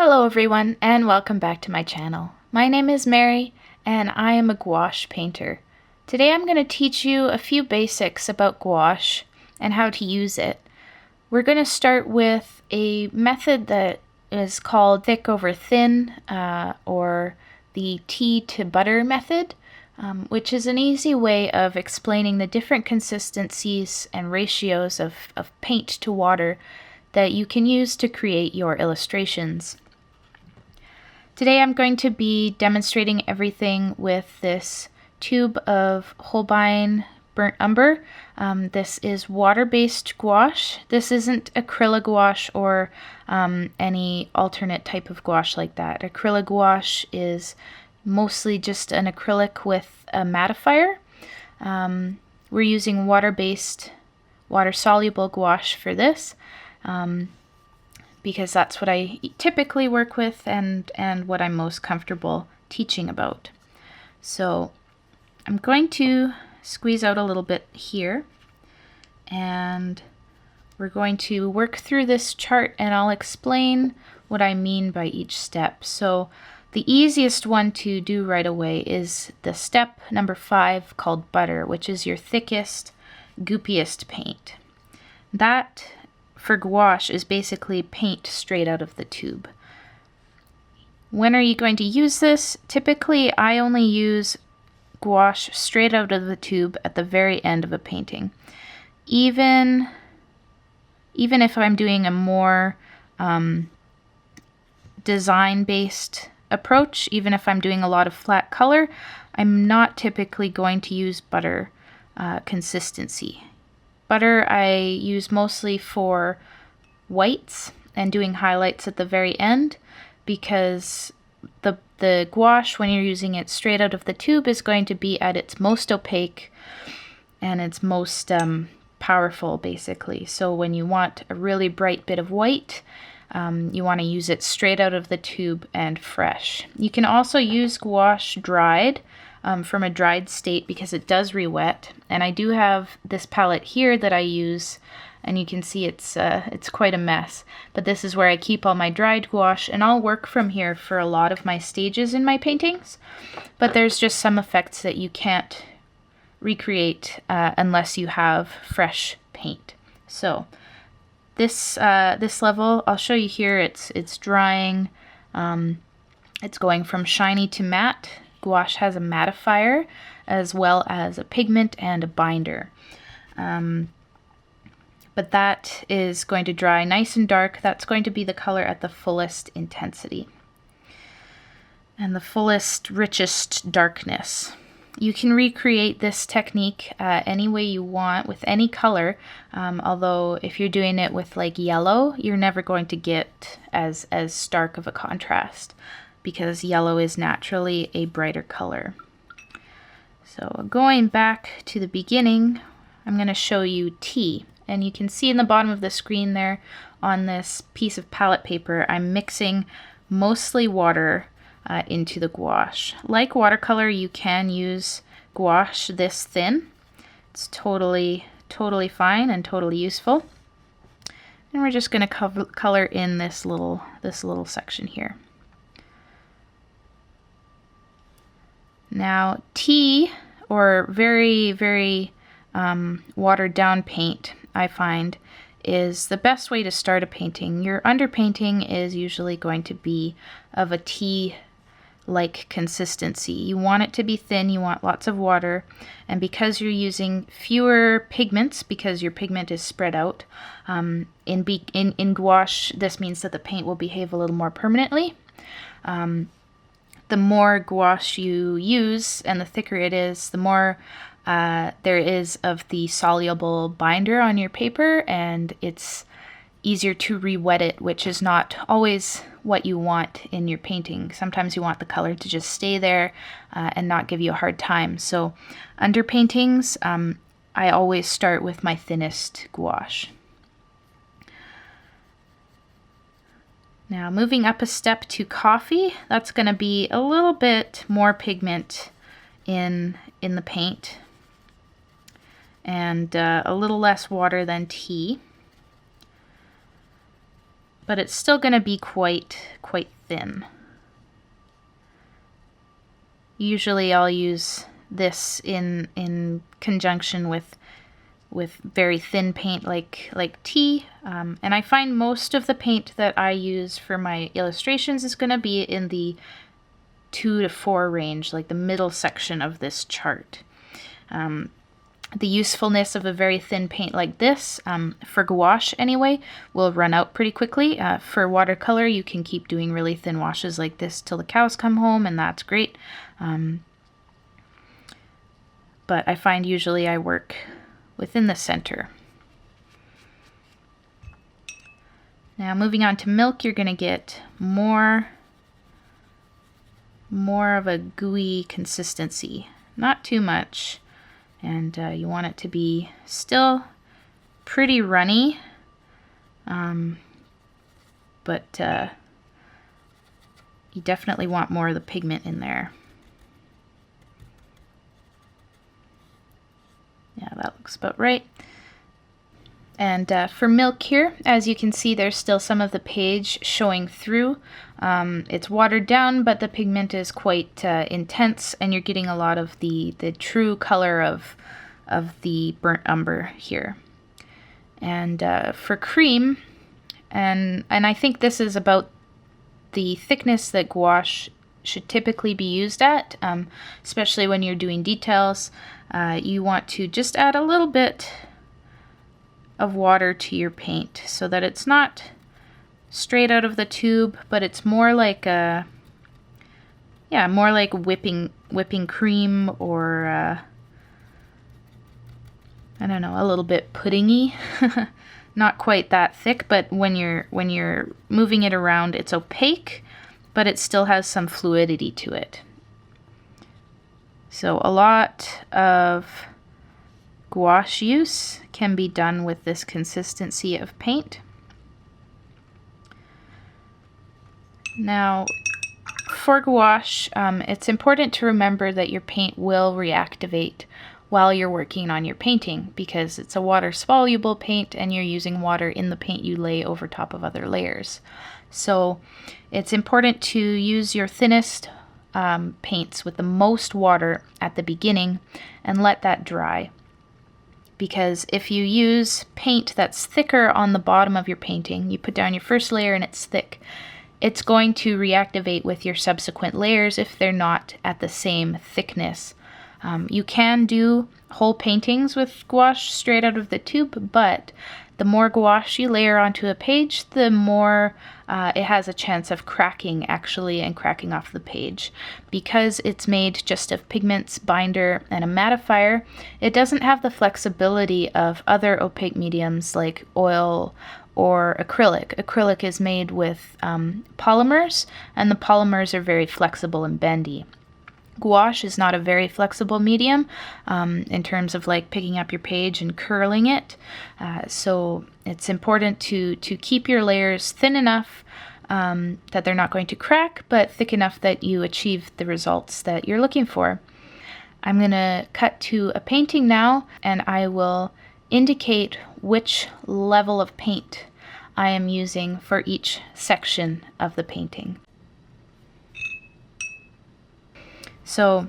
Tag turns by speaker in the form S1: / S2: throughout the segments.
S1: Hello everyone and welcome back to my channel. My name is Mary and I am a gouache painter. Today I'm going to teach you a few basics about gouache and how to use it. We're going to start with a method that is called thick over thin or the tea to butter method, which is an easy way of explaining the different consistencies and ratios of paint to water that you can use to create your illustrations. Today I'm going to be demonstrating everything with this tube of Holbein burnt umber. This is water-based gouache. This isn't acrylic gouache or any alternate type of gouache like that. Acrylic gouache is mostly just an acrylic with a mattifier. We're using water-based, water-soluble gouache for this. Because that's what I typically work with and what I'm most comfortable teaching about. So I'm going to squeeze out a little bit here, and we're going to work through this chart and I'll explain what I mean by each step. So the easiest one to do right away is the step number 5 called butter, which is your thickest, goopiest paint. That for gouache is basically paint straight out of the tube. When are you going to use this? Typically, I only use gouache straight out of the tube at the very end of a painting. Even if I'm doing a more design-based approach, even if I'm doing a lot of flat color, I'm not typically going to use butter consistency. Butter I use mostly for whites and doing highlights at the very end, because the gouache, when you're using it straight out of the tube, is going to be at its most opaque and its most powerful, basically. So when you want a really bright bit of white, you want to use it straight out of the tube and fresh. You can also use gouache dried, from a dried state, because it does re-wet. And I do have this palette here that I use, and you can see it's quite a mess. But this is where I keep all my dried gouache, and I'll work from here for a lot of my stages in my paintings. But there's just some effects that you can't recreate unless you have fresh paint. So this level, I'll show you here, it's drying. It's going from shiny to matte. Gouache has a mattifier as well as a pigment and a binder. But that is going to dry nice and dark. That's going to be the color at the fullest intensity and the fullest, richest darkness. You can recreate this technique any way you want with any color, although if you're doing it with like yellow, you're never going to get as stark of a contrast, because yellow is naturally a brighter color. So going back to the beginning, I'm going to show you tea. And you can see in the bottom of the screen there on this piece of palette paper, I'm mixing mostly water into the gouache. Like watercolor, you can use gouache this thin. It's totally fine and totally useful. And we're just going to color in this little section here. Now, tea, or very watered down paint, I find, is the best way to start a painting. Your underpainting is usually going to be of a tea-like consistency. You want it to be thin, you want lots of water, and because you're using fewer pigments, because your pigment is spread out, in gouache, this means that the paint will behave a little more permanently. The more gouache you use and the thicker it is, the more there is of the soluble binder on your paper, and it's easier to re-wet it, which is not always what you want in your painting. Sometimes you want the color to just stay there and not give you a hard time. So underpaintings, I always start with my thinnest gouache. Now moving up a step to coffee, that's going to be a little bit more pigment in the paint and a little less water than tea. but it's still going to be quite thin. Usually I'll use this in conjunction with very thin paint like tea, and I find most of the paint that I use for my illustrations is going to be in the 2 to 4 range, like the middle section of this chart. The usefulness of a very thin paint like this, for gouache anyway, will run out pretty quickly. For watercolor, you can keep doing really thin washes like this till the cows come home, and that's great. But I find usually I work within the center. Now moving on to milk, you're going to get more of a gooey consistency. Not too much. And you want it to be still pretty runny, but you definitely want more of the pigment in there. Yeah, that looks about right. And for milk here, as you can see, there's still some of the page showing through. It's watered down, but the pigment is quite intense, and you're getting a lot of the true color of the burnt umber here. And for cream, and I think this is about the thickness that gouache should typically be used at, especially when you're doing details. You want to just add a little bit of water to your paint so that it's not straight out of the tube, but it's more like more like whipping cream, or I don't know, a little bit puddingy. Not quite that thick, but when you're moving it around, it's opaque, but it still has some fluidity to it. So a lot of gouache use can be done with this consistency of paint. Now, for gouache, it's important to remember that your paint will reactivate while you're working on your painting, because it's a water-soluble paint and you're using water in the paint you lay over top of other layers. So it's important to use your thinnest paints with the most water at the beginning and let that dry. Because if you use paint that's thicker on the bottom of your painting, you put down your first layer and it's thick, it's going to reactivate with your subsequent layers if they're not at the same thickness. You can do whole paintings with gouache straight out of the tube, but the more gouache you layer onto a page, the more it has a chance of cracking actually, and cracking off the page. Because it's made just of pigments, binder, and a mattifier, it doesn't have the flexibility of other opaque mediums like oil or acrylic. Acrylic is made with polymers, and the polymers are very flexible and bendy. Gouache is not a very flexible medium in terms of like picking up your page and curling it. So it's important to keep your layers thin enough that they're not going to crack, but thick enough that you achieve the results that you're looking for. I'm going to cut to a painting now, and I will indicate which level of paint I am using for each section of the painting. So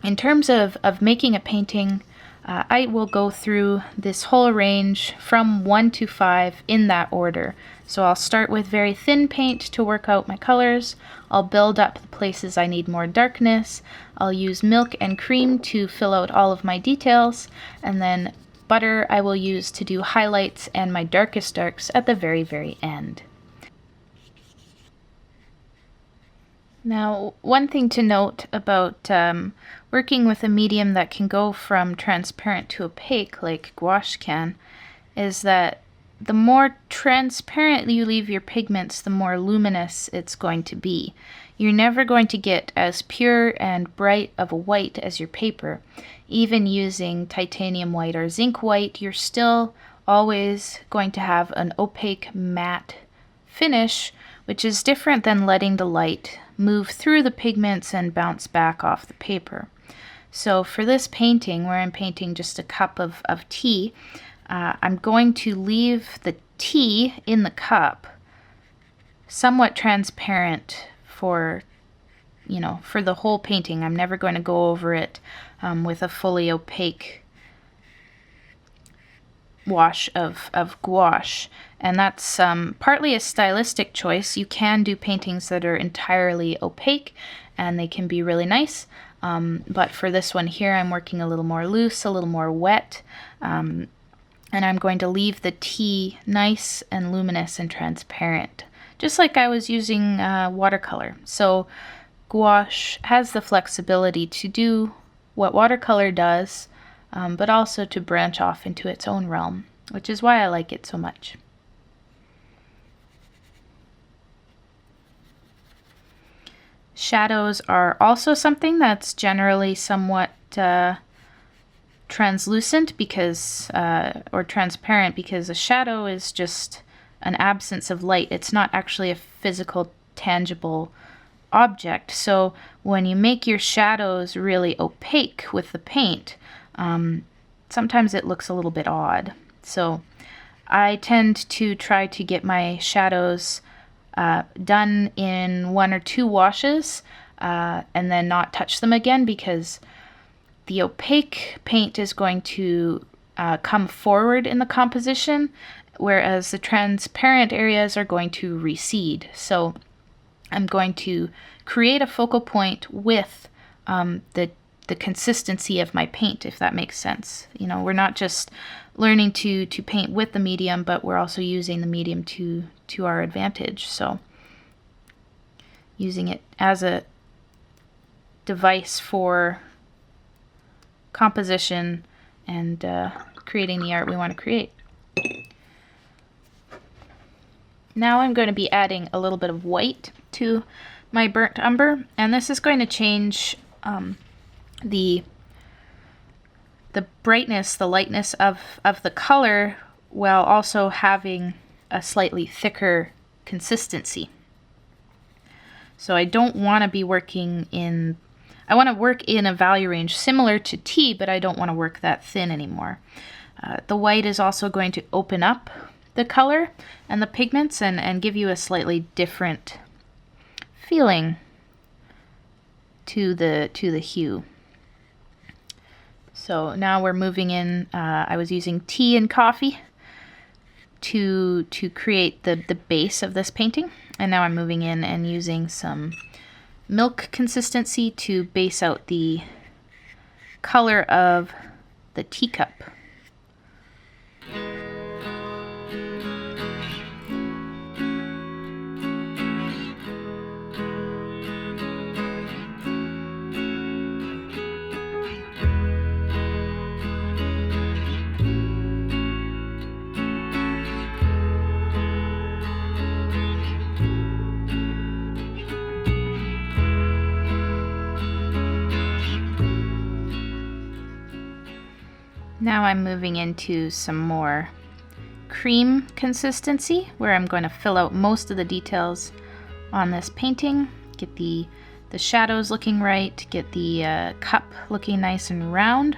S1: in terms of making a painting, I will go through this whole range from 1 to 5 in that order. So I'll start with very thin paint to work out my colors. I'll build up the places I need more darkness. I'll use milk and cream to fill out all of my details. And then butter I will use to do highlights and my darkest darks at the very, very end. Now, one thing to note about working with a medium that can go from transparent to opaque, like gouache can, is that the more transparent you leave your pigments, the more luminous it's going to be. You're never going to get as pure and bright of a white as your paper. Even using titanium white or zinc white, you're still always going to have an opaque matte finish, which is different than letting the light move through the pigments and bounce back off the paper. So for this painting, where I'm painting just a cup of tea, I'm going to leave the tea in the cup somewhat transparent for, you know, for the whole painting. I'm never going to go over it with a fully opaque wash of gouache, and that's partly a stylistic choice. You can do paintings that are entirely opaque and they can be really nice, but for this one here I'm working a little more loose, a little more wet, and I'm going to leave the tea nice and luminous and transparent, just like I was using watercolor. So gouache has the flexibility to do what watercolor does, but also to branch off into its own realm, which is why I like it so much. Shadows are also something that's generally somewhat translucent because, or transparent, because a shadow is just an absence of light. It's not actually a physical, tangible object. So when you make your shadows really opaque with the paint, sometimes it looks a little bit odd. So I tend to try to get my shadows done in 1 or 2 washes and then not touch them again, because the opaque paint is going to come forward in the composition, whereas the transparent areas are going to recede. So I'm going to create a focal point with the consistency of my paint, if that makes sense. You know, we're not just learning to paint with the medium, but we're also using the medium to our advantage. So using it as a device for composition and creating the art we want to create. Now I'm going to be adding a little bit of white to my burnt umber, and this is going to change the brightness, the lightness of the color, while also having a slightly thicker consistency. So I don't want to be working in, I want to work in a value range similar to tea, but I don't want to work that thin anymore. The white is also going to open up the color and the pigments and give you a slightly different feeling to the hue. So now we're moving in, I was using tea and coffee to create the base of this painting, and now I'm moving in and using some milk consistency to base out the color of the teacup. Now I'm moving into some more cream consistency, where I'm going to fill out most of the details on this painting, get the shadows looking right, get the cup looking nice and round.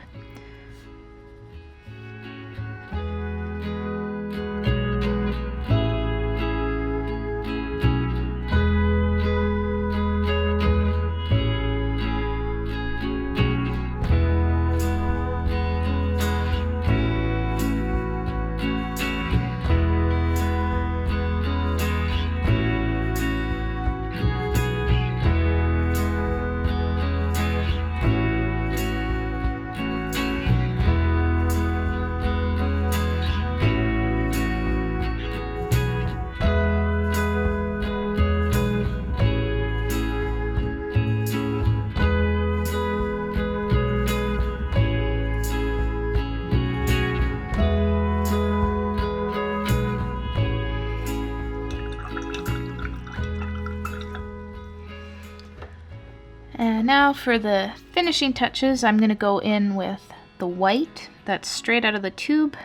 S1: And now for the finishing touches, I'm going to go in with the white that's straight out of the tube.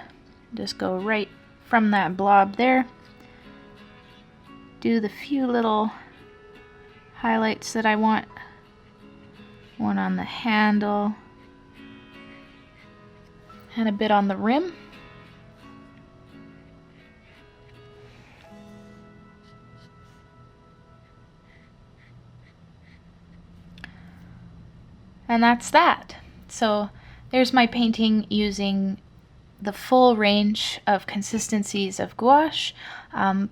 S1: Just go right from that blob there. Do the few little highlights that I want. One on the handle and a bit on the rim. And that's that. So there's my painting using the full range of consistencies of gouache,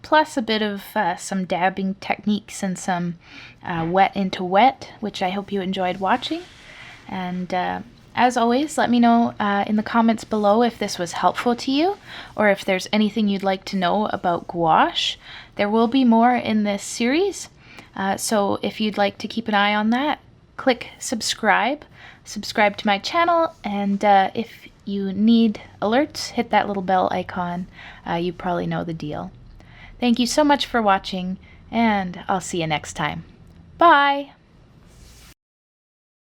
S1: plus a bit of some dabbing techniques and some wet into wet, which I hope you enjoyed watching. And as always, let me know in the comments below if this was helpful to you, or if there's anything you'd like to know about gouache. There will be more in this series, so if you'd like to keep an eye on that, click subscribe to my channel, and if you need alerts, hit that little bell icon. You probably know the deal. Thank you so much for watching, and I'll see you next time. Bye!